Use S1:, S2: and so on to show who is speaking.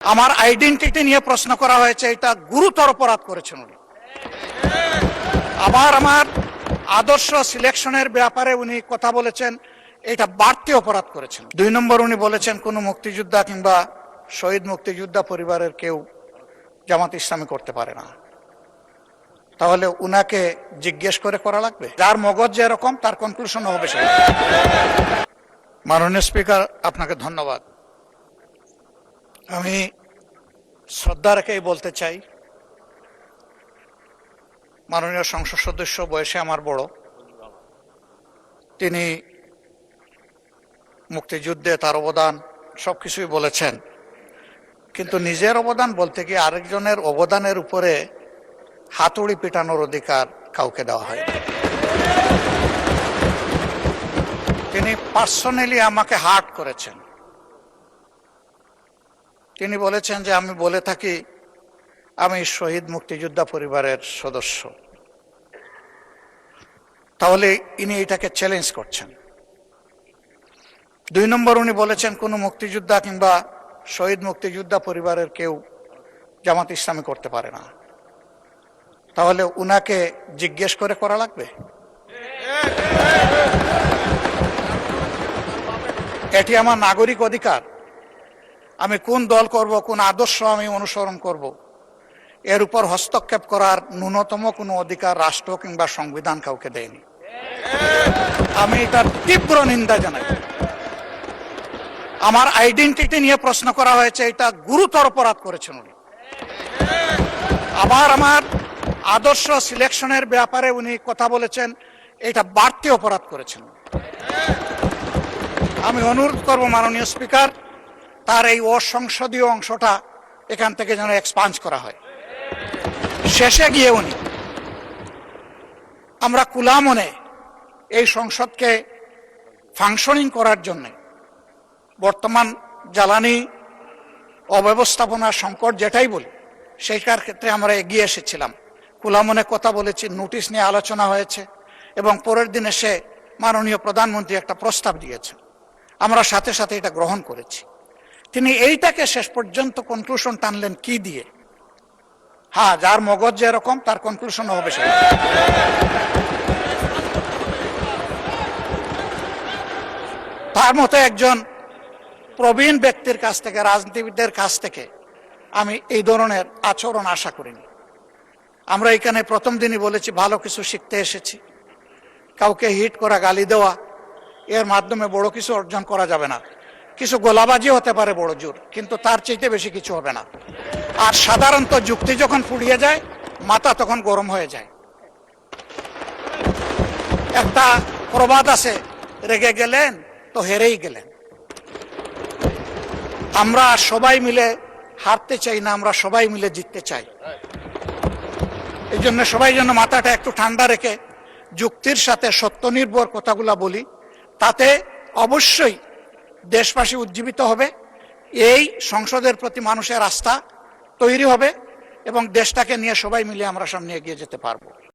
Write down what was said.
S1: আমার আইডেন্টিটি নিয়ে প্রশ্ন করা হয়েছে, এটা গুরুতর অপরাধ করেছেন উনি। আবার আমার আদর্শ সিলেকশনের ব্যাপারে উনি কথা বলেছেন, এটা বাড়তি অপরাধ করেছেন। 2 নম্বর, উনি বলেছেন কোন মুক্তিযোদ্ধা কিংবা শহীদ মুক্তিযোদ্ধা পরিবারের কেউ জামাত ইসলামী করতে পারে না। তাহলে উনাকে জিজ্ঞেস করে করা লাগবে? যার মগজ যেরকম তার কনক্লুশন হবে সেই। মাননীয় স্পিকার, আপনাকে ধন্যবাদ। আমি শ্রদ্ধা রেখেই বলতে চাই, মাননীয় সংসদ সদস্য বয়সে আমার বড়, তিনি মুক্তিযুদ্ধে তার অবদান সবকিছুই বলেছেন, কিন্তু নিজের অবদান বলতে গিয়ে আরেকজনের অবদানের উপরে হাতুড়ি পিটানোর অধিকার কাউকে দেওয়া হয়। তিনি পার্সোনালি আমাকে হার্ট করেছেন। তিনি বলেছেন যে আমি বলে থাকি আমি শহীদ মুক্তিযোদ্ধা পরিবারের সদস্য, তাহলে ইনি এটাকে চ্যালেঞ্জ করছেন। 2 নম্বর, উনি বলেছেন কোন মুক্তিযোদ্ধা কিংবা শহীদ মুক্তিযোদ্ধা পরিবারের কেউ জামাত ইসলামী করতে পারে না। তাহলে উনাকে জিজ্ঞেস করে করা লাগবে? এটি আমার নাগরিক অধিকার। আমি কোন দল করব, কোন আদর্শ আমি অনুসরণ করব, এর উপর হস্তক্ষেপ করার ন্যূনতম কোনো অধিকার রাষ্ট্র কিংবা সংবিধান কাউকে দেয়নি। আমি এটার তীব্র নিন্দা জানাই। আমার আইডেন্টিটি নিয়ে প্রশ্ন করা হয়েছে, এটা গুরুতর অপরাধ করেছেন উনি। আবার আমার আদর্শ সিলেকশনের ব্যাপারে উনি কথা বলেছেন, এটা বাড়তি অপরাধ করেছেন। আমি অনুরোধ করব মাননীয় স্পিকার, তার এই অসংসদীয় অংশটা এখান থেকে যেন এক্সপাঞ্জ করা হয়। শেষে গিয়ে উনি, আমরা খোলা মনে এই সংসদকে ফাংশনিং করার জন্য বর্তমান জ্বালানি অব্যবস্থাপনা সংকট যেটাই বলি, সেইটার ক্ষেত্রে আমরা এগিয়ে এসেছিলাম। খোলা মনে কথা বলেছি, নোটিশ নিয়ে আলোচনা হয়েছে এবং পরের দিন এসে মাননীয় প্রধানমন্ত্রী একটা প্রস্তাব দিয়েছেন, আমরা সাথে সাথে এটা গ্রহণ করেছি। তিনি এইটাকে শেষ পর্যন্ত কনক্লুশন টানলেন কি দিয়ে? হ্যাঁ, যার মগজ যেরকম তার কনক্লুশন হবে সেটা। তার মতো একজন প্রবীণ ব্যক্তির কাছ থেকে, রাজনীতিবিদদের কাছ থেকে আমি এই ধরনের আচরণ আশা করিনি। আমরা এখানে প্রথম দিনই বলেছি ভালো কিছু শিখতে এসেছি। কাউকে হিট করা, গালি দেওয়া, এর মাধ্যমে বড় কিছু অর্জন করা যাবে না। কিছু গোলাবাজি হতে পারে বড় জোর, কিন্তু তার চাইতে বেশি কিছু হবে না। আর সাধারণত যুক্তি যখন ফুরিয়ে যায়, মাথা তখন গরম হয়ে যায়। একটা প্রবাদ আছে, রেগে গেলেন তো হেরেই গেলেন। আমরা সবাই মিলে হারতে চাই না, আমরা সবাই মিলে জিততে চাই। এই জন্য সবাই যেন মাথাটা একটু ঠান্ডা রেখে যুক্তির সাথে সত্য নির্ভর কথাগুলা বলি, তাতে অবশ্যই দেশবাসী উজ্জীবিত হবে, এই সংসদের প্রতি মানুষের আস্থা তৈরি হবে এবং দেশটাকে নিয়ে সবাই মিলে আমরা সামনে এগিয়ে যেতে পারবো।